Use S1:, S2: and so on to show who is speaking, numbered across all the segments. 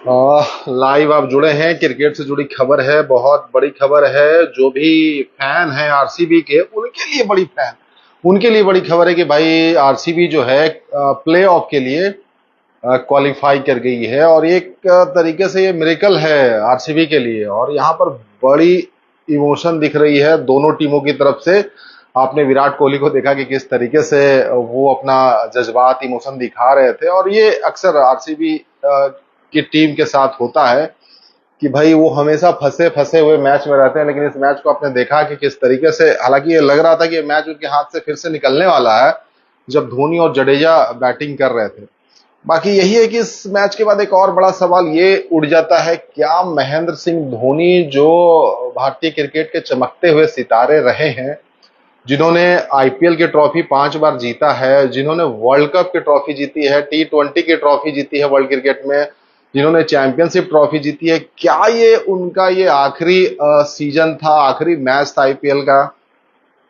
S1: Live आप जुड़े हैं। क्रिकेट से जुड़ी खबर है, बहुत बड़ी खबर है। जो भी फैन है आरसीबी के, उनके लिए बड़ी खबर है कि भाई आरसीबी जो है प्ले ऑफ के लिए क्वालिफाई कर गई है। और एक तरीके से ये मिरेकल है आरसीबी के लिए। और यहाँ पर बड़ी इमोशन दिख रही है दोनों टीमों की तरफ से। आपने विराट कोहली को देखा कि किस तरीके से वो अपना जज्बात इमोशन दिखा रहे थे। और ये अक्सर आरसीबी की टीम के साथ होता है कि भाई वो हमेशा फंसे फंसे हुए मैच में रहते हैं। लेकिन इस मैच को आपने देखा कि किस तरीके से, हालांकि ये लग रहा था कि ये मैच उनके हाथ से फिर से निकलने वाला है जब धोनी और जडेजा बैटिंग कर रहे थे। बाकी यही है कि इस मैच के बाद एक और बड़ा सवाल ये उठ जाता है, क्या महेंद्र सिंह धोनी जो भारतीय क्रिकेट के चमकते हुए सितारे रहे हैं, जिन्होंने आईपीएल की ट्रॉफी 5 बार जीता है, जिन्होंने वर्ल्ड कप की ट्रॉफी जीती है, टी20 की ट्रॉफी जीती है वर्ल्ड क्रिकेट में, जिन्होंने चैंपियनशिप ट्रॉफी जीती है, क्या ये उनका ये आखिरी सीजन था, आखिरी मैच था आईपीएल का?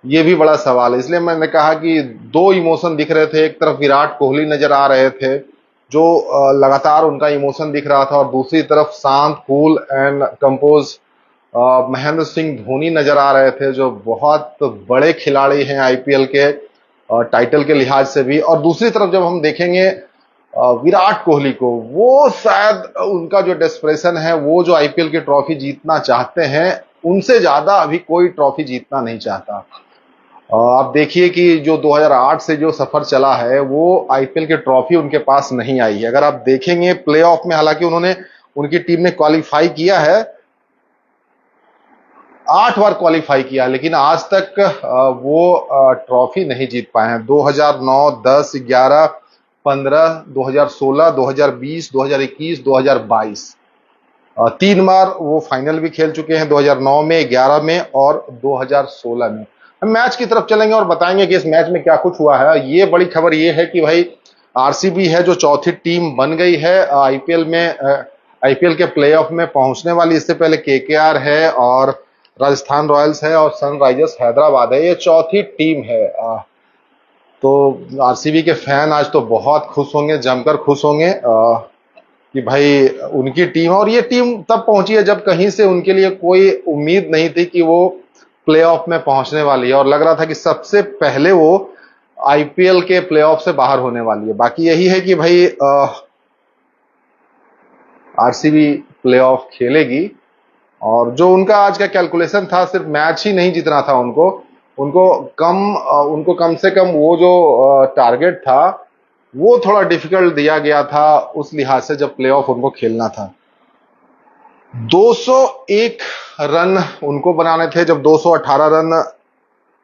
S1: ये भी बड़ा सवाल है। इसलिए मैंने कहा कि दो इमोशन दिख रहे थे। एक तरफ विराट कोहली नजर आ रहे थे जो लगातार उनका इमोशन दिख रहा था, और दूसरी तरफ शांत, cool and compose Mahendra Singh Dhoni नजर आ रहे थे, जो बहुत बड़े खिलाड़ी हैं आईपीएल के टाइटल के लिहाज से भी। और दूसरी तरफ जब हम देखेंगे विराट कोहली को, वो शायद उनका जो डेस्परेशन है, वो जो आईपीएल की ट्रॉफी जीतना चाहते हैं, उनसे ज्यादा अभी कोई ट्रॉफी जीतना नहीं चाहता। आप देखिए कि जो 2008 से जो सफर चला है, वो आईपीएल की ट्रॉफी उनके पास नहीं आई है। अगर आप देखेंगे प्लेऑफ में, हालांकि उनकी टीम ने क्वालिफाई किया है, 8 बार क्वालिफाई किया, लेकिन आज तक वो ट्रॉफी नहीं जीत पाए हैं। 2009, 10, 11, 15, 2016, 2020, 2021, 2022, 3 बार वो फाइनल भी खेल चुके हैं, 2009 में, 11 में और 2016 में। हम मैच की तरफ चलेंगे और बताएंगे कि इस मैच में क्या कुछ हुआ है। ये बड़ी खबर ये है कि भाई आरसीबी है जो चौथी टीम बन गई है आईपीएल में, आईपीएल के प्लेऑफ में पहुंचने वाली। इससे पहले केकेआर है और राजस्थान रॉयल्स है और सनराइजर्स हैदराबाद है, ये चौथी टीम है। तो आरसीबी के फैन आज तो बहुत खुश होंगे, जमकर खुश होंगे कि भाई उनकी टीम, और ये टीम तब पहुंची है जब कहीं से उनके लिए कोई उम्मीद नहीं थी कि वो प्लेऑफ में पहुंचने वाली है। और लग रहा था कि सबसे पहले वो आईपीएल के प्लेऑफ से बाहर होने वाली है। बाकी यही है कि भाई आरसीबी प्लेऑफ खेलेगी। और जो उनका आज का कैलकुलेशन था, सिर्फ मैच ही नहीं जीतना था उनको, उनको कम से कम वो जो टारगेट था, वो थोड़ा डिफिकल्ट दिया गया था उस लिहाज से जब प्लेऑफ उनको खेलना था। 201 रन उनको बनाने थे, जब 218 रन।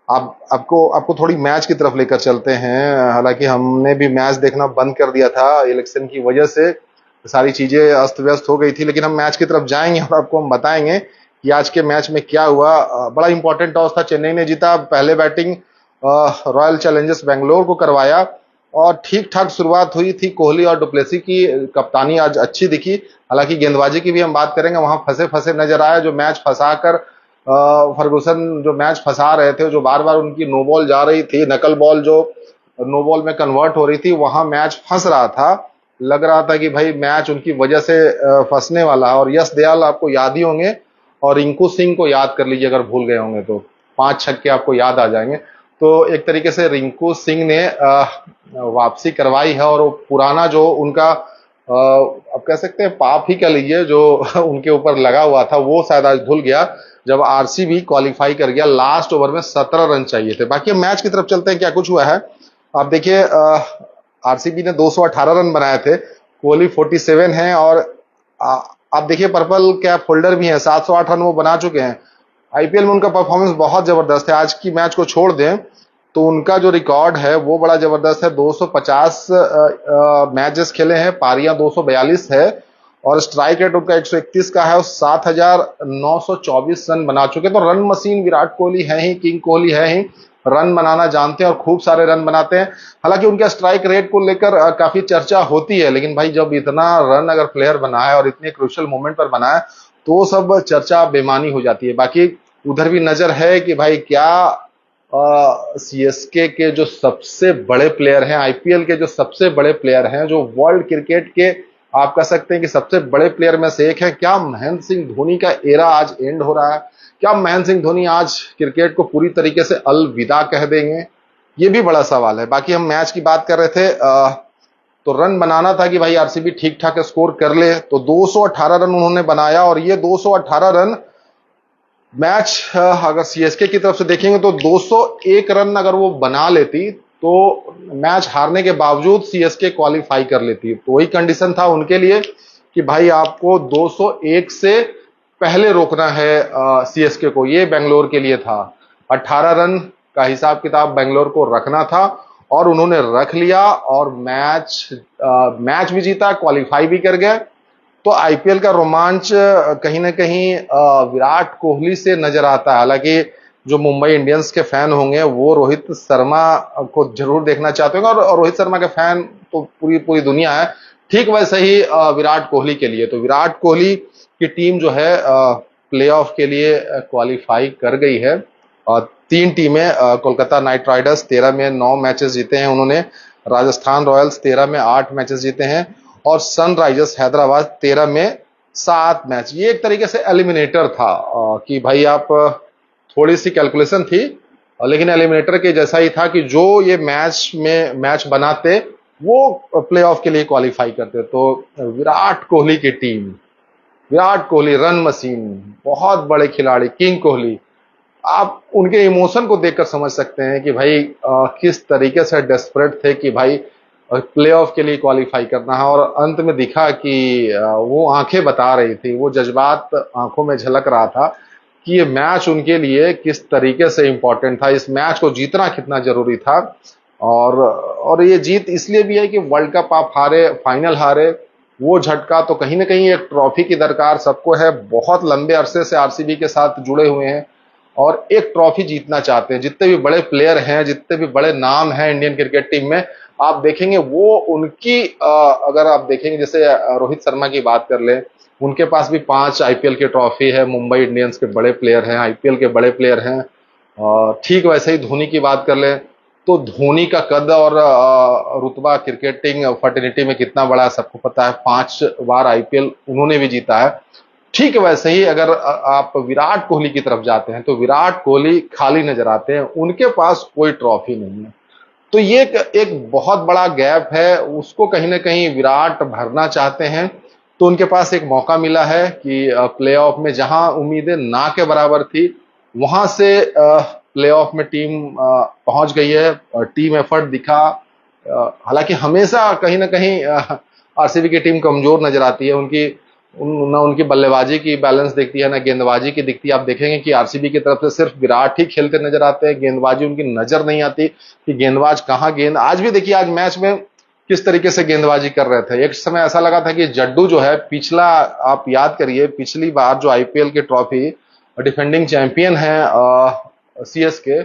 S1: आपको थोड़ी मैच की तरफ लेकर चलते हैं। हालांकि हमने भी मैच देखना बंद कर दिया था इलेक्शन की वजह से, सारी चीजें अस्त व्यस्त हो गई थी। लेकिन हम मैच की तरफ जाएंगे और आपको हम बताएंगे कि आज के मैच में क्या हुआ। बड़ा इंपॉर्टेंट टॉस था, चेन्नई ने जीता। पहले बैटिंग रॉयल चैलेंजर्स बेंगलोर को करवाया और ठीक ठाक शुरुआत हुई थी। कोहली और डुप्लेसी की कप्तानी आज अच्छी दिखी। हालांकि गेंदबाजी की भी हम बात करेंगे, वहां फंसे फंसे नजर आया। जो मैच फंसाकर फर्गुसन जो मैच फंसा रहे थे, जो बार बार उनकी नो बॉल जा रही थी, नकल बॉल जो नो बॉल में कन्वर्ट हो रही थी, वहां मैच फंस रहा था। लग रहा था कि भाई मैच उनकी वजह से फंसने वाला है। और यश दयाल आपको याद ही होंगे, और रिंकू सिंह को याद कर लीजिए अगर भूल गए होंगे तो, 5 छक्के आपको याद आ जाएंगे। तो एक तरीके से रिंकू सिंह ने वापसी करवाई है। और वो पुराना जो उनका आप कह सकते हैं पाप ही कह लीजिए, जो उनके ऊपर लगा हुआ था, वो शायद आज धुल गया जब आरसीबी क्वालिफाई कर गया। लास्ट ओवर में 17 रन चाहिए थे। बाकी हम मैच की तरफ चलते हैं, क्या कुछ हुआ है आप देखिए। आरसीबी ने 218 रन बनाए थे, कोहली 47 है, और आप देखिए पर्पल कैप होल्डर भी हैं, 708 रन वो बना चुके हैं। आईपीएल में उनका परफॉर्मेंस बहुत जबरदस्त है। आज की मैच को छोड़ दें तो उनका जो रिकॉर्ड है वो बड़ा जबरदस्त है। 250 मैचेस खेले हैं, पारियां 242 है, और स्ट्राइक रेट उनका 131 का है, और 7,924 रन बना चुके। तो रन मशीन विराट कोहली है ही, किंग कोहली है ही, रन बनाना जानते हैं और खूब सारे रन बनाते हैं। हालांकि उनके स्ट्राइक रेट को लेकर काफी चर्चा होती है, लेकिन भाई जब इतना रन अगर प्लेयर बनाए और इतने क्रूशियल मोमेंट पर बनाए, तो सब चर्चा बेमानी हो जाती है। बाकी उधर भी नजर है कि भाई क्या सीएसके के जो सबसे बड़े प्लेयर हैं, आईपीएल के जो सबसे बड़े प्लेयर हैं, जो वर्ल्ड क्रिकेट के आप कह सकते हैं कि सबसे बड़े प्लेयर में से एक है। क्या महेंद्र सिंह धोनी का एरा आज एंड हो रहा है? क्या महेंद्र सिंह धोनी आज क्रिकेट को पूरी तरीके से अलविदा कह देंगे? ये भी बड़ा सवाल है। बाकी हम मैच की बात कर रहे थे, तो रन बनाना था कि भाई आरसीबी ठीक ठाक स्कोर कर ले, तो 218 रन उन्होंने बनाया, और ये 218 रन मैच अगर सीएसके की तरफ से देखेंगे तो 201 रन अगर वो बना लेती तो मैच हारने के बावजूद सीएसके क्वालिफाई कर लेती। तो वही कंडीशन था उनके लिए कि भाई आपको 201 से पहले रोकना है सीएसके को। ये बेंगलोर के लिए था। 18 रन का हिसाब किताब बेंगलोर को रखना था और उन्होंने रख लिया, और मैच भी जीता, क्वालिफाई भी कर गए। तो आईपीएल का रोमांच कहीं ना कहीं विराट कोहली से नजर आता है। हालांकि जो मुंबई इंडियंस के फैन होंगे वो रोहित शर्मा को जरूर देखना चाहते होंगे, और रोहित शर्मा के फैन तो पूरी पूरी दुनिया है। ठीक वैसे ही विराट कोहली के लिए, तो विराट कोहली की टीम जो है प्लेऑफ के लिए क्वालिफाई कर गई है। तीन टीमें, कोलकाता नाइट राइडर्स 13 में 9 मैचेस जीते हैं उन्होंने, राजस्थान रॉयल्स 13 में 8 मैचेस जीते हैं, और सनराइजर्स हैदराबाद 13 में 7 मैच। ये एक तरीके से एलिमिनेटर था कि भाई आप थोड़ी सी कैलकुलेशन थी, लेकिन एलिमिनेटर के जैसा ही था कि जो ये मैच बनाते वो प्लेऑफ के लिए क्वालिफाई करते। तो विराट कोहली की team, Virat Kohli run machine, बहुत बड़े खिलाड़ी, किंग कोहली, आप उनके इमोशन को देखकर समझ सकते हैं कि भाई किस तरीके से डेस्परेट थे कि भाई प्लेऑफ के लिए क्वालिफाई करना है। और अंत में दिखा कि वो आंखें बता रही थी, वो जज्बात आंखों में झलक रहा था कि ये मैच उनके लिए किस तरीके से इंपॉर्टेंट था, इस मैच को जीतना कितना जरूरी था। और ये जीत इसलिए भी है कि वर्ल्ड कप आप हारे, फाइनल हारे, वो झटका तो कहीं ना कहीं एक ट्रॉफी की दरकार सबको है। बहुत लंबे अरसे से आरसीबी के साथ जुड़े हुए हैं और एक ट्रॉफी जीतना चाहते हैं। जितने भी बड़े प्लेयर हैं, जितने भी बड़े नाम हैं इंडियन क्रिकेट टीम में, आप देखेंगे वो उनकी अगर आप देखेंगे, जैसे रोहित शर्मा की बात कर ले, उनके पास भी 5 आईपीएल की ट्रॉफी है। मुंबई इंडियंस के बड़े प्लेयर हैं, आईपीएल के बड़े प्लेयर हैं। ठीक वैसे ही धोनी की बात कर ले तो धोनी का कद और रुतबा क्रिकेटिंग फर्टिलिटी में कितना बड़ा है सबको पता है। 5 बार आईपीएल उन्होंने भी जीता है। ठीक वैसे ही अगर आप विराट कोहली की तरफ जाते हैं तो विराट कोहली खाली नजर आते हैं, उनके पास कोई ट्रॉफी नहीं है। तो ये एक बहुत बड़ा गैप है, उसको कहीं ना कहीं विराट भरना चाहते हैं। तो उनके पास एक मौका मिला है कि प्लेऑफ में जहां उम्मीदें ना के बराबर थी, वहां से प्लेऑफ में टीम पहुंच गई है, टीम एफर्ट दिखा। हालांकि हमेशा कहीं ना कहीं आरसीबी की टीम कमजोर नजर आती है। ना उनकी बल्लेबाजी की बैलेंस दिखती है, ना गेंदबाजी की दिखती है। आप देखेंगे कि आरसीबी की तरफ से सिर्फ विराट ही खेलते नजर आते हैं, गेंदबाजी उनकी नजर नहीं आती कि गेंदबाज कहाँ गेंद। आज भी देखिए, आज मैच में किस तरीके से गेंदबाजी कर रहे थे। एक समय ऐसा लगा था कि जड्डू जो है, पिछला आप याद करिए, पिछली बार जो आईपीएल की ट्रॉफी डिफेंडिंग चैंपियन है सीएसके,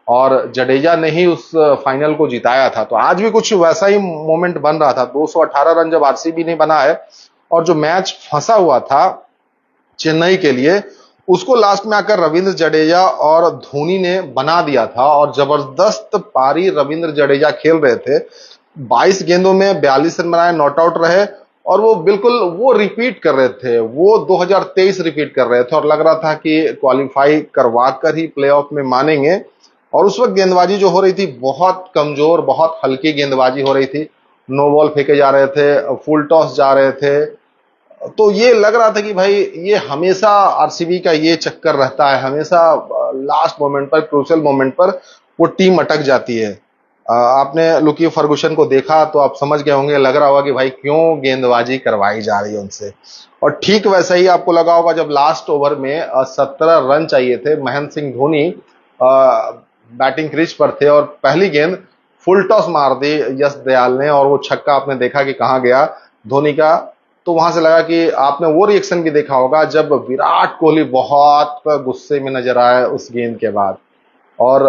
S1: और जडेजा ने ही उस फाइनल को जिताया था। तो आज भी कुछ वैसा ही मोमेंट बन रहा था। 218 रन जब आरसीबी ने बना है, और जो मैच फंसा हुआ था चेन्नई के लिए, उसको लास्ट में आकर रविंद्र जडेजा और धोनी ने बना दिया था। और जबरदस्त पारी रविंद्र जडेजा खेल रहे थे, 22 गेंदों में 42 रन बनाए, नॉट आउट रहे, और वो बिल्कुल वो रिपीट कर रहे थे, वो 2023 रिपीट कर रहे थे, और लग रहा था कि क्वालिफाई करवा कर ही प्लेऑफ में मानेंगे। और उस वक्त गेंदबाजी जो हो रही थी बहुत कमजोर, बहुत हल्की गेंदबाजी हो रही थी। नो बॉल फेंके जा रहे थे, फुल टॉस जा रहे थे। तो ये लग रहा था कि भाई ये हमेशा आरसीबी का ये चक्कर रहता है, हमेशा लास्ट मोमेंट पर, क्रूशियल मोमेंट पर वो टीम अटक जाती है। आपने लुकी फर्गुसन को देखा तो आप समझ गए होंगे, लग रहा होगा कि भाई क्यों गेंदबाजी करवाई जा रही है उनसे। और ठीक वैसा ही आपको लगा होगा जब लास्ट ओवर में 17 रन चाहिए थे, महेंद्र सिंह धोनी बैटिंग क्रीज पर थे, और पहली गेंद फुल टॉस मार दी यश दयाल ने, और वो छक्का आपने देखा कि कहां गया धोनी का। तो वहां से लगा कि आपने वो रिएक्शन भी देखा होगा जब विराट कोहली बहुत गुस्से में नजर आए उस गेंद के बाद, और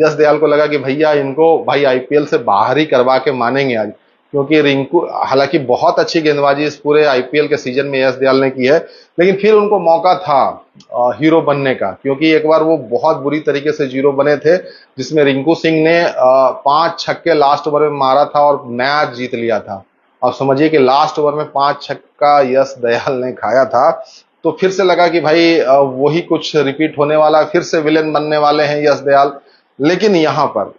S1: यश दयाल को लगा कि भैया इनको भाई आईपीएल से बाहर ही करवा के मानेंगे आज। क्योंकि रिंकू, हालांकि बहुत अच्छी गेंदबाजी इस पूरे आईपीएल के सीजन में यश दयाल ने की है, लेकिन फिर उनको मौका था हीरो बनने का, क्योंकि एक बार वो बहुत बुरी तरीके से जीरो बने थे, जिसमें रिंकू सिंह ने 5 छक्के लास्ट ओवर में मारा था और मैच जीत लिया था। अब समझिए कि लास्ट ओवर में 5 छक्का यश दयाल ने खाया था, तो फिर से लगा कि भाई वही कुछ रिपीट होने वाला, फिर से विलेन बनने वाले हैं यश दयाल। लेकिन यहाँ पर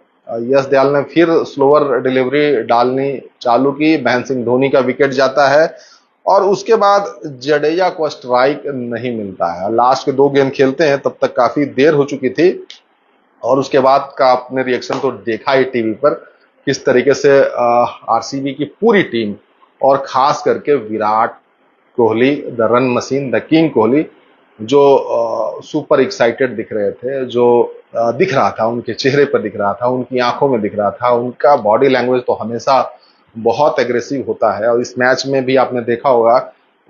S1: यश दयाल ने फिर स्लोअर डिलीवरी डालनी चालू की, महेंद्र सिंह धोनी का विकेट जाता है और उसके बाद जडेजा को स्ट्राइक नहीं मिलता है। लास्ट के 2 गेंद खेलते हैं, तब तक काफी देर हो चुकी थी और उसके बाद का आपने रिएक्शन तो देखा ही टीवी पर, किस तरीके से आरसीबी की पूरी टीम और खास करके Virat Kohli, the run machine, the king Kohli, जो सुपर एक्साइटेड दिख रहे थे, जो दिख रहा था उनके चेहरे पर, दिख रहा था उनकी आंखों में, दिख रहा था उनका बॉडी लैंग्वेज तो हमेशा बहुत एग्रेसिव होता है। और इस मैच में भी आपने देखा होगा,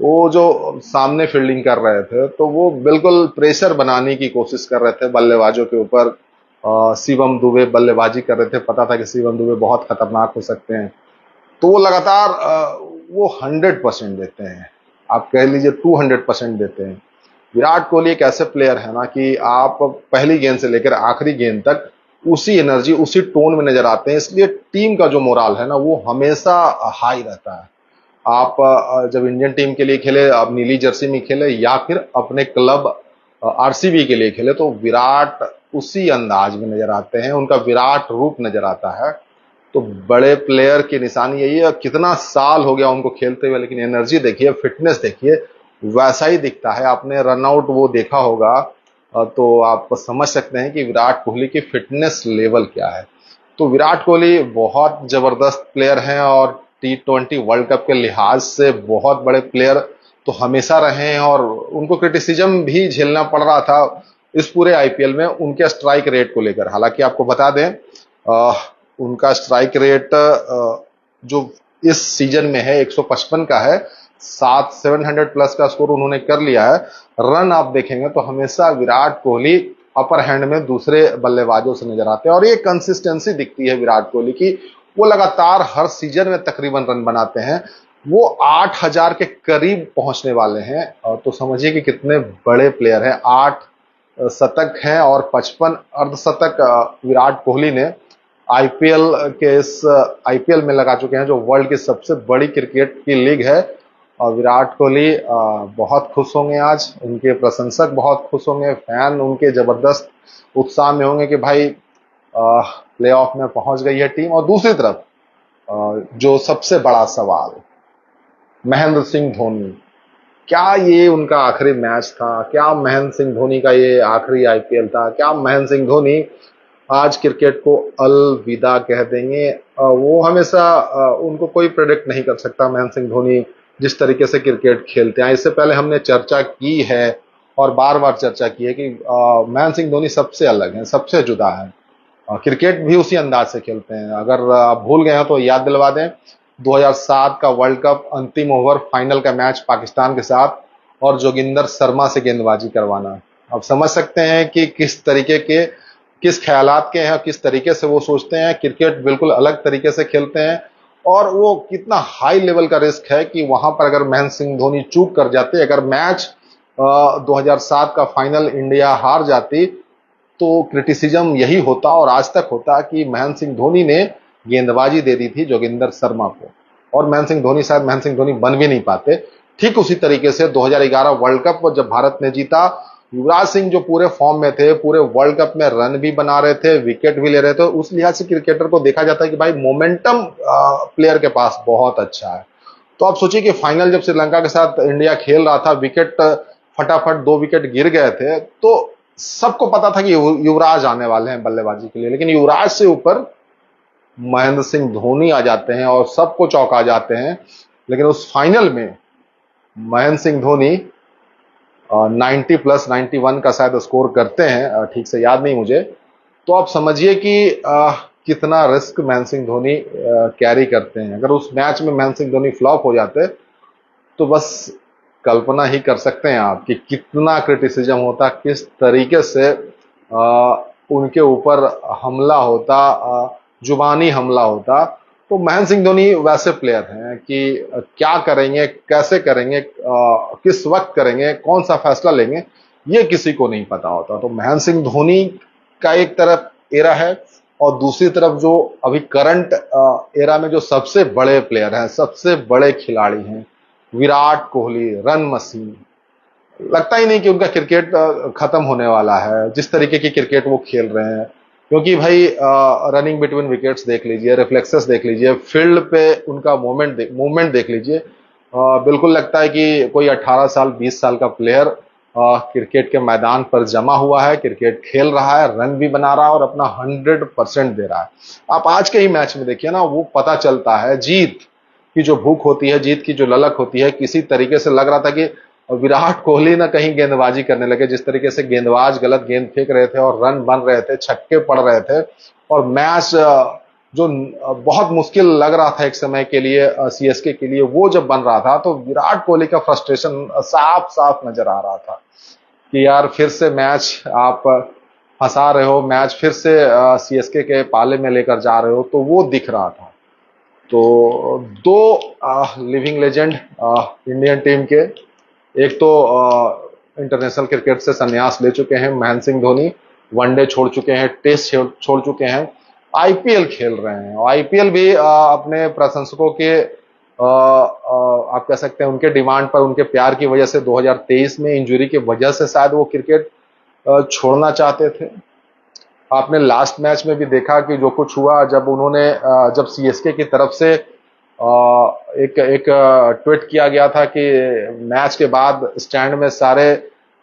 S1: वो जो सामने फील्डिंग कर रहे थे तो वो बिल्कुल प्रेशर बनाने की कोशिश कर रहे थे बल्लेबाजों के ऊपर। शिवम दुबे बल्लेबाजी कर रहे थे, पता था कि शिवम दुबे बहुत खतरनाक हो सकते हैं, तो वो लगातार वो 100% देते हैं, आप कह लीजिए 200% देते हैं। विराट कोहली एक ऐसे प्लेयर है ना कि आप पहली गेंद से लेकर आखिरी गेंद तक उसी एनर्जी, उसी टोन में नजर आते हैं, इसलिए टीम का जो मोराल है ना वो हमेशा हाई रहता है। आप जब इंडियन टीम के लिए खेले, आप नीली जर्सी में खेले या फिर अपने क्लब आरसीबी के लिए खेले, तो विराट उसी अंदाज में नजर आते हैं, उनका विराट रूप नजर आता है। तो बड़े प्लेयर की निशानी यही है, कितना साल हो गया उनको खेलते हुए, लेकिन एनर्जी देखिए, फिटनेस देखिए, वैसा ही दिखता है। आपने रनआउट वो देखा होगा, तो आप समझ सकते हैं कि विराट कोहली की फिटनेस लेवल क्या है। तो विराट कोहली बहुत जबरदस्त प्लेयर हैं और T20 वर्ल्ड कप के लिहाज से बहुत बड़े प्लेयर तो हमेशा रहे हैं और उनको क्रिटिसिज्म भी झेलना पड़ रहा था इस पूरे आईपीएल में उनके स्ट्राइक रेट को लेकर। हालांकि आपको बता दें, उनका स्ट्राइक रेट जो इस सीजन में है 155 का है, 700 प्लस का स्कोर उन्होंने कर लिया है। रन आप देखेंगे तो हमेशा विराट कोहली अपर हैंड में दूसरे बल्लेबाजों से नजर आते हैं और ये कंसिस्टेंसी दिखती है विराट कोहली की, वो लगातार हर सीजन में तकरीबन रन बनाते हैं। वो 8000 के करीब पहुंचने वाले हैं, तो समझिए कि कितने बड़े प्लेयर हैं। 8 शतक हैं और 55 अर्धशतक विराट कोहली ने आईपीएल के इस आईपीएल में लगा चुके हैं, जो वर्ल्ड की सबसे बड़ी क्रिकेट की लीग है। और विराट कोहली बहुत खुश होंगे आज, उनके प्रशंसक बहुत खुश होंगे, फैन उनके जबरदस्त उत्साह में होंगे कि भाई प्लेऑफ में पहुंच गई है टीम। और दूसरी तरफ जो सबसे बड़ा सवाल, महेंद्र सिंह धोनी, क्या ये उनका आखिरी मैच था? क्या महेंद्र सिंह धोनी का ये आखिरी आईपीएल था? क्या महेंद्र सिंह धोनी आज क्रिकेट को अलविदा कह देंगे? वो हमेशा उनको कोई प्रेडिक्ट नहीं कर सकता। महेंद्र सिंह धोनी जिस तरीके से क्रिकेट खेलते हैं, इससे पहले हमने चर्चा की है और बार बार चर्चा की है कि महेंद्र सिंह धोनी सबसे अलग हैं, सबसे जुदा है। क्रिकेट भी उसी अंदाज से खेलते हैं। अगर आप भूल गए हैं तो याद दिलवा दें, 2007 का वर्ल्ड कप अंतिम ओवर फाइनल का मैच पाकिस्तान के साथ और जोगिंदर शर्मा से गेंदबाजी करवाना। आप समझ सकते हैं कि किस तरीके के, किस ख्यालात के हैं, किस तरीके से वो सोचते हैं। क्रिकेट बिल्कुल अलग तरीके से खेलते हैं और वो कितना हाई लेवल का रिस्क है कि वहां पर अगर महेंद्र सिंह धोनी चूक कर जाते, अगर मैच 2007 का फाइनल इंडिया हार जाती, तो क्रिटिसिज्म यही होता और आज तक होता कि महेंद्र सिंह धोनी ने गेंदबाजी दे दी थी जोगिंदर शर्मा को और महेंद्र सिंह धोनी शायद महेंद्र सिंह धोनी बन भी नहीं पाते। ठीक उसी तरीके से 2011 वर्ल्ड कप जब भारत ने जीता, युवराज सिंह जो पूरे फॉर्म में थे, पूरे वर्ल्ड कप में रन भी बना रहे थे, विकेट भी ले रहे थे, उस लिहाज से क्रिकेटर को देखा जाता है कि भाई मोमेंटम प्लेयर के पास बहुत अच्छा है। तो आप सोचिए कि फाइनल जब श्रीलंका के साथ इंडिया खेल रहा था, विकेट फटाफट 2 विकेट गिर गए थे, तो सबको पता था कि युवराज आने वाले हैं बल्लेबाजी के लिए, लेकिन युवराज से ऊपर महेंद्र सिंह धोनी आ जाते हैं और सबको चौंका जाते हैं। लेकिन उस फाइनल में महेंद्र सिंह धोनी 90 प्लस 91 का शायद स्कोर करते हैं, ठीक से याद नहीं मुझे। तो आप समझिए कि कितना रिस्क महेंद्र सिंह धोनी कैरी करते हैं। अगर उस मैच में महेंद्र सिंह धोनी फ्लॉप हो जाते तो बस कल्पना ही कर सकते हैं आप कि कितना क्रिटिसिज्म होता, किस तरीके से उनके ऊपर हमला होता, जुबानी हमला होता। तो महेंद्र सिंह धोनी वैसे प्लेयर हैं कि क्या करेंगे, कैसे करेंगे, किस वक्त करेंगे, कौन सा फैसला लेंगे, ये किसी को नहीं पता होता। तो महेंद्र सिंह धोनी का एक तरफ एरा है और दूसरी तरफ जो अभी करंट एरा में जो सबसे बड़े प्लेयर हैं, सबसे बड़े खिलाड़ी हैं, विराट कोहली, रन मशीन। लगता ही नहीं कि उनका क्रिकेट खत्म होने वाला है, जिस तरीके की क्रिकेट वो खेल रहे हैं। क्योंकि भाई रनिंग बिटवीन विकेट्स देख लीजिए, रिफ्लेक्सेस देख लीजिए, फील्ड पे उनका मूवमेंट देख लीजिए। बिल्कुल लगता है कि कोई 18 साल 20 साल का प्लेयर क्रिकेट के मैदान पर जमा हुआ है, क्रिकेट खेल रहा है, रन भी बना रहा है और अपना 100% दे रहा है। आप आज के ही मैच में देखिए ना, वो पता चलता है जीत की जो भूख होती है, जीत की जो ललक होती है। किसी तरीके से लग रहा था कि विराट कोहली ना कहीं गेंदबाजी करने लगे, जिस तरीके से गेंदबाज गलत गेंद फेंक रहे थे और रन बन रहे थे, छक्के पड़ रहे थे, और मैच जो बहुत मुश्किल लग रहा था एक समय के लिए सीएसके के लिए, वो जब बन रहा था तो विराट कोहली का फ्रस्ट्रेशन साफ साफ नजर आ रहा था कि यार फिर से मैच आप फंसा रहे हो, मैच फिर से सीएसके के पाले में लेकर जा रहे हो, तो वो दिख रहा था। तो दो लिविंग लेजेंड इंडियन टीम के, एक तो इंटरनेशनल क्रिकेट से संन्यास ले चुके हैं महेंद्र सिंह धोनी, वनडे छोड़ चुके हैं, टेस्ट छोड़ चुके हैं, आईपीएल खेल रहे हैं। और आईपीएल भी अपने प्रशंसकों के आप कह सकते हैं उनके डिमांड पर, उनके प्यार की वजह से 2023 में इंजरी की वजह से शायद वो क्रिकेट छोड़ना चाहते थे। आपने लास्ट मैच में भी देखा कि जो कुछ हुआ, जब उन्होंने जब सीएसके की तरफ से एक एक ट्वीट किया गया था कि मैच के बाद स्टैंड में सारे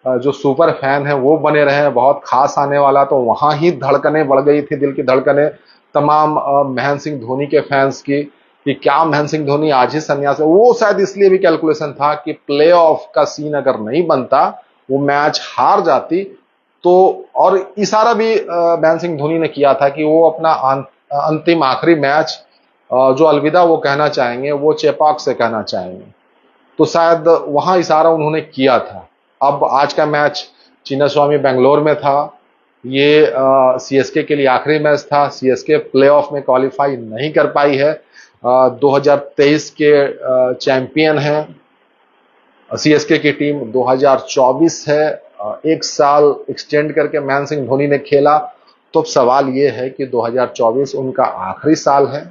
S1: जो सुपर फैन हैं वो बने रहे हैं, बहुत खास आने वाला, तो वहां ही धड़कनें बढ़ गई थी, दिल की धड़कनें तमाम महेंद्र सिंह धोनी के फैंस की, कि क्या महेंद्र सिंह धोनी आज ही संन्यास है। वो शायद इसलिए भी कैलकुलेशन था कि प्ले ऑफ का सीन अगर नहीं बनता, वो मैच हार जाती तो, और इशारा भी महेंद्र सिंह धोनी ने किया था कि वो अपना अंतिम आखिरी मैच जो अलविदा वो कहना चाहेंगे, वो चेपॉक से कहना चाहेंगे। तो शायद वहां इशारा उन्होंने किया था। अब आज का मैच चिन्नास्वामी बेंगलोर में था, ये सीएसके के लिए आखिरी मैच था। सीएसके प्लेऑफ में क्वालिफाई नहीं कर पाई है, 2023 के चैंपियन है सीएसके की टीम, 2024 है, एक साल एक्सटेंड करके महेंद्र सिंह धोनी ने खेला। तो अब सवाल ये है कि 2024 उनका आखिरी साल है।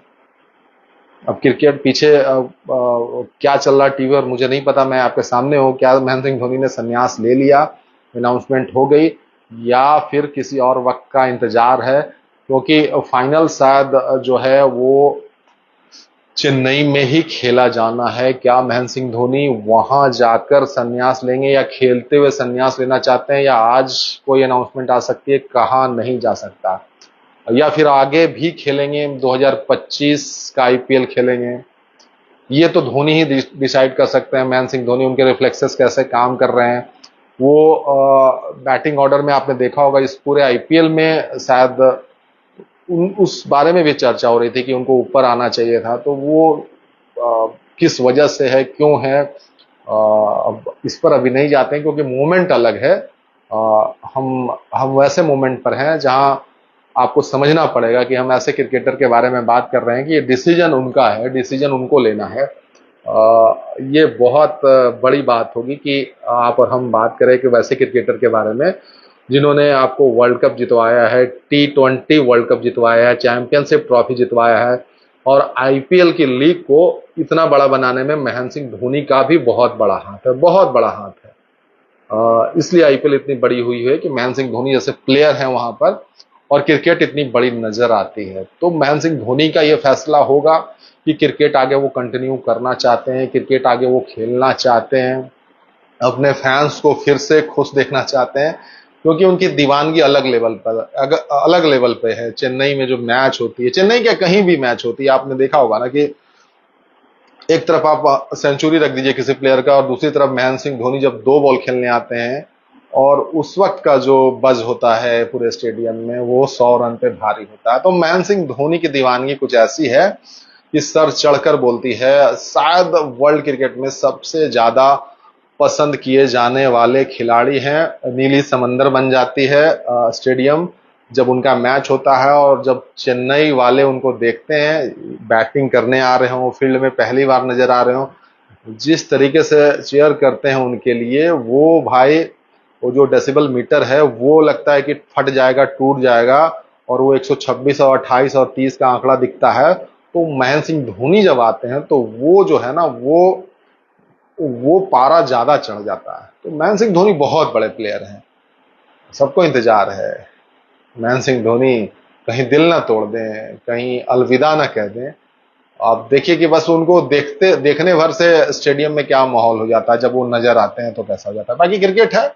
S1: अब क्रिकेट पीछे क्या चल रहा है टीवी और मुझे नहीं पता, मैं आपके सामने हूं, क्या महेंद्र सिंह धोनी ने संन्यास ले लिया, अनाउंसमेंट हो गई, या फिर किसी और वक्त का इंतजार है। क्योंकि फाइनल शायद जो है वो चेन्नई में ही खेला जाना है। क्या महेंद्र सिंह धोनी वहां जाकर संन्यास लेंगे, या खेलते हुए संन्यास लेना चाहते हैं, या आज कोई अनाउंसमेंट आ सकती है, कहा नहीं जा सकता, या फिर आगे भी खेलेंगे, 2025 का आईपीएल खेलेंगे, ये तो धोनी ही डिसाइड कर सकते हैं। महेंद्र सिंह धोनी, उनके रिफ्लेक्सेस कैसे काम कर रहे हैं, वो बैटिंग ऑर्डर में आपने देखा होगा इस पूरे आईपीएल में शायद उस बारे में भी चर्चा हो रही थी कि उनको ऊपर आना चाहिए था, तो वो किस वजह से है, क्यों है, अब इस पर अभी नहीं जाते हैं, क्योंकि मोमेंट अलग है। हम वैसे मोमेंट पर हैं जहां आपको समझना पड़ेगा कि हम ऐसे क्रिकेटर के बारे में बात कर रहे हैं कि ये डिसीजन उनका है, डिसीजन उनको लेना है। ये बहुत बड़ी बात होगी कि आप और हम बात करें कि वैसे क्रिकेटर के बारे में जिन्होंने आपको वर्ल्ड कप जितवाया है, T20 वर्ल्ड कप जितवाया है, चैंपियनशिप ट्रॉफी जितवाया है, और आईपीएल की लीग को इतना बड़ा बनाने में महेंद्र सिंह धोनी का भी बहुत बड़ा हाथ है, बहुत बड़ा हाथ है। इसलिए आईपीएल इतनी बड़ी हुई है कि महेंद्र सिंह धोनी जैसे प्लेयर हैं वहां पर, और क्रिकेट इतनी बड़ी नजर आती है। तो महेंद्र सिंह धोनी का यह फैसला होगा कि क्रिकेट आगे वो कंटिन्यू करना चाहते हैं, क्रिकेट आगे वो खेलना चाहते हैं, अपने फैंस को फिर से खुश देखना चाहते हैं, क्योंकि उनकी दीवानगी अलग लेवल पर, अलग लेवल पे है। चेन्नई में जो मैच होती है, चेन्नई क्या कहीं भी मैच होती है, आपने देखा होगा ना कि एक तरफ आप सेंचुरी रख दीजिए किसी प्लेयर का, और दूसरी तरफ महेंद्र सिंह धोनी जब 2 बॉल खेलने आते हैं, और उस वक्त का जो बज होता है पूरे स्टेडियम में, वो 100 रन पे भारी होता है। तो महेंद्र सिंह धोनी की दीवानगी कुछ ऐसी है कि सर चढ़कर बोलती है। शायद वर्ल्ड क्रिकेट में सबसे ज्यादा पसंद किए जाने वाले खिलाड़ी हैं, नीली समंदर बन जाती है स्टेडियम जब उनका मैच होता है, और जब चेन्नई वाले उनको देखते हैं, बैटिंग करने आ रहे हों, फील्ड में पहली बार नजर आ रहे हों, जिस तरीके से चीयर करते हैं उनके लिए, वो भाई, वो जो डेसिबल मीटर है वो लगता है कि फट जाएगा, टूट जाएगा, और वो 126 और 28 और 30 का आंकड़ा दिखता है, तो महेंद्र सिंह धोनी जब आते हैं तो वो जो है ना, वो पारा ज्यादा चढ़ जाता है। तो महेंद्र सिंह धोनी बहुत बड़े प्लेयर हैं, सबको इंतजार है। महेंद्र सिंह धोनी कहीं दिल ना तोड़ दें, कहीं अलविदा ना कह दें। आप देखिए कि बस उनको देखने भर से स्टेडियम में क्या माहौल हो जाता है, जब वो नजर आते हैं तो कैसा हो जाता है। बाकी क्रिकेट है,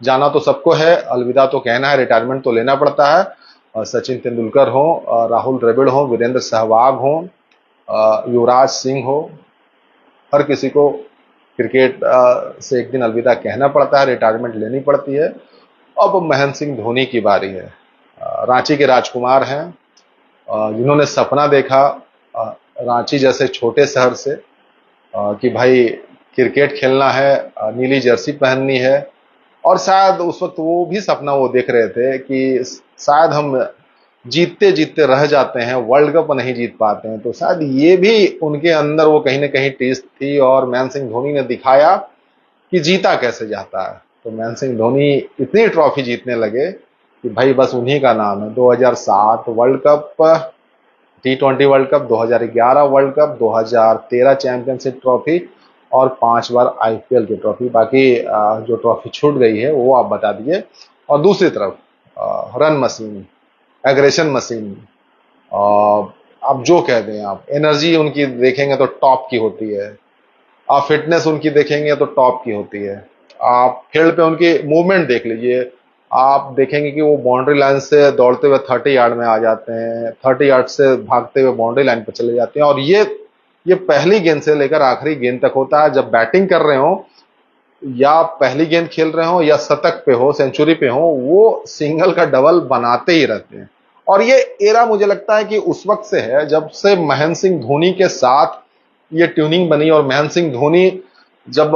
S1: जाना तो सबको है, अलविदा तो कहना है, रिटायरमेंट तो लेना पड़ता है। सचिन तेंदुलकर हो, राहुल द्रविड़ हो, वीरेंद्र सहवाग हो, युवराज सिंह हो, हर किसी को क्रिकेट से एक दिन अलविदा कहना पड़ता है, रिटायरमेंट लेनी पड़ती है। अब महेंद्र सिंह धोनी की बारी है। रांची के राजकुमार हैं, जिन्होंने सपना देखा रांची जैसे छोटे शहर से, कि भाई क्रिकेट खेलना है, नीली जर्सी पहननी है। और शायद उस वक्त वो भी सपना वो देख रहे थे कि शायद हम जीतते जीतते रह जाते हैं, वर्ल्ड कप नहीं जीत पाते हैं। तो शायद ये भी उनके अंदर वो कहीं ना कहीं टीस थी, और महेंद्र सिंह धोनी ने दिखाया कि जीता कैसे जाता है। तो महेंद्र सिंह धोनी इतनी ट्रॉफी जीतने लगे कि भाई बस उन्हीं का नाम है। 2007 world cup, T20 world cup, 2011 world cup, 2013 championship trophy, और 5 बार आईपीएल की ट्रॉफी। बाकी जो ट्रॉफी छूट गई है वो आप बता दिए। और दूसरी तरफ रन मशीन, एग्रेशन मशीन, आप जो कह दें, आप एनर्जी उनकी देखेंगे तो टॉप की होती है, आप फिटनेस उनकी देखेंगे तो टॉप की होती है। आप फील्ड पे उनकी मूवमेंट देख लीजिए, आप देखेंगे कि वो बाउंड्री लाइन से दौड़ते हुए 30 यार्ड में आ जाते हैं, 30 यार्ड से भागते हुए बाउंड्री लाइन पर चले जाते हैं। और ये पहली गेंद से लेकर आखिरी गेंद तक होता है। जब बैटिंग कर रहे हो, या पहली गेंद खेल रहे हो, या शतक पे हो, सेंचुरी पे हो, वो सिंगल का डबल बनाते ही रहते हैं। और ये एरा मुझे लगता है कि उस वक्त से है जब से महेंद्र सिंह धोनी के साथ ये ट्यूनिंग बनी। और महेंद्र सिंह धोनी जब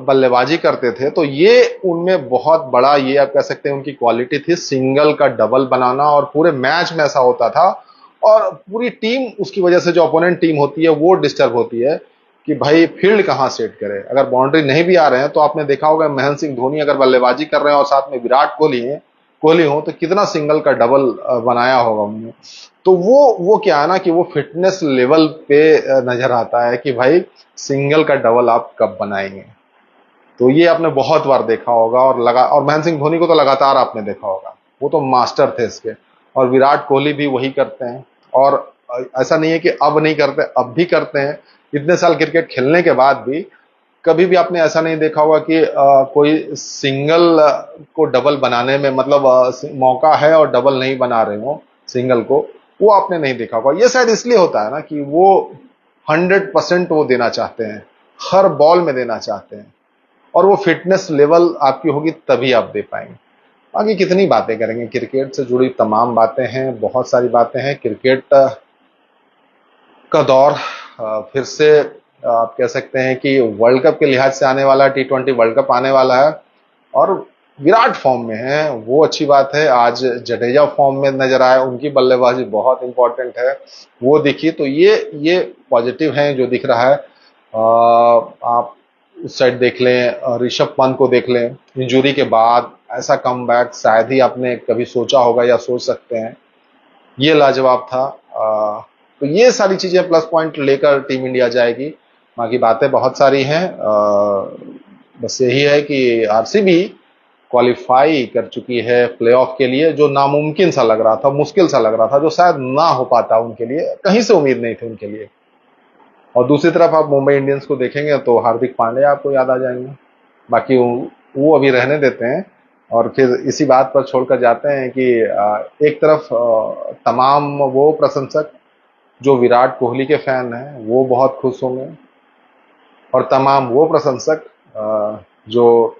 S1: बल्लेबाजी करते थे तो ये उनमें बहुत बड़ा, ये आप कह सकते हैं, उनकी क्वालिटी थी, सिंगल का डबल बनाना। और पूरे मैच में ऐसा होता था, और पूरी टीम उसकी वजह से, जो अपोनेंट टीम होती है वो डिस्टर्ब होती है कि भाई फील्ड कहां सेट करे। अगर बाउंड्री नहीं भी आ रहे हैं तो आपने देखा होगा महेंद्र सिंह धोनी अगर बल्लेबाजी कर रहे हैं और साथ में विराट कोहली हो, तो कितना सिंगल का डबल बनाया होगा उन्होंने। तो वो क्या है ना कि वो फिटनेस लेवल पे नजर आता है कि भाई सिंगल का डबल आप कब बनाएंगे। तो ये आपने बहुत बार देखा होगा, और महेंद्र सिंह धोनी को तो लगातार आपने देखा होगा, वो तो मास्टर थे इसके। और विराट कोहली भी वही करते हैं। और ऐसा नहीं है कि अब नहीं करते, अब भी करते हैं। इतने साल क्रिकेट खेलने के बाद भी कभी भी आपने ऐसा नहीं देखा होगा कि कोई सिंगल को डबल बनाने में, मतलब मौका है और डबल नहीं बना रहे हो सिंगल को, वो आपने नहीं देखा होगा। ये शायद इसलिए होता है ना कि वो 100% वो देना चाहते हैं, हर बॉल में देना चाहते हैं। और वो फिटनेस लेवल आपकी होगी तभी आप दे पाएंगे। आगे कितनी बातें करेंगे, क्रिकेट से जुड़ी तमाम बातें हैं, बहुत सारी बातें हैं। क्रिकेट का दौर फिर से आप कह सकते हैं कि वर्ल्ड कप के लिहाज से आने वाला है, T20 वर्ल्ड कप आने वाला है। और विराट फॉर्म में है, वो अच्छी बात है। आज जडेजा फॉर्म में नजर आए, उनकी बल्लेबाजी बहुत इंपॉर्टेंट है, वो दिखी। तो ये पॉजिटिव है जो दिख रहा है। आप उस साइड देख लें, ऋषभ पंत को देख लें, इंजरी के बाद ऐसा कमबैक शायद ही आपने कभी सोचा होगा या सोच सकते हैं, ये लाजवाब था। तो ये सारी चीजें प्लस पॉइंट लेकर टीम इंडिया जाएगी। बाकी बातें बहुत सारी हैं। बस यही है कि आरसीबी क्वालिफाई कर चुकी है प्लेऑफ के लिए, जो नामुमकिन सा लग रहा था, मुश्किल सा लग रहा था, जो शायद ना हो पाता उनके लिए, कहीं से उम्मीद नहीं थी उनके लिए। और दूसरी तरफ आप मुंबई इंडियंस को देखेंगे तो हार्दिक पांड्या आपको याद आ जाएंगे। बाकी वो अभी रहने देते हैं, और फिर इसी बात पर छोड़कर जाते हैं कि एक तरफ तमाम वो प्रशंसक जो विराट कोहली के फैन हैं वो बहुत खुश होंगे, और तमाम वो प्रशंसक जो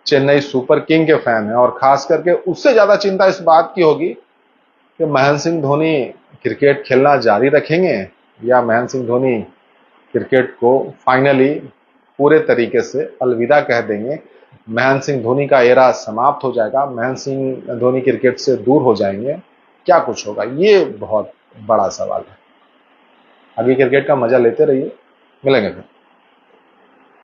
S1: चेन्नई सुपर किंग के फैन हैं, और खास करके उससे ज्यादा चिंता इस बात की होगी कि महेंद्र सिंह धोनी क्रिकेट खेलना जारी रखेंगे, या महेंद्र सिंह धोनी क्रिकेट को फाइनली पूरे तरीके से अलविदा कह देंगे। महेंद्र सिंह धोनी का एरा समाप्त हो जाएगा, महेंद्र सिंह धोनी क्रिकेट से दूर हो जाएंगे, क्या कुछ होगा, ये बहुत बड़ा सवाल है। आगे क्रिकेट का मजा लेते रहिए, मिलेंगे फिर।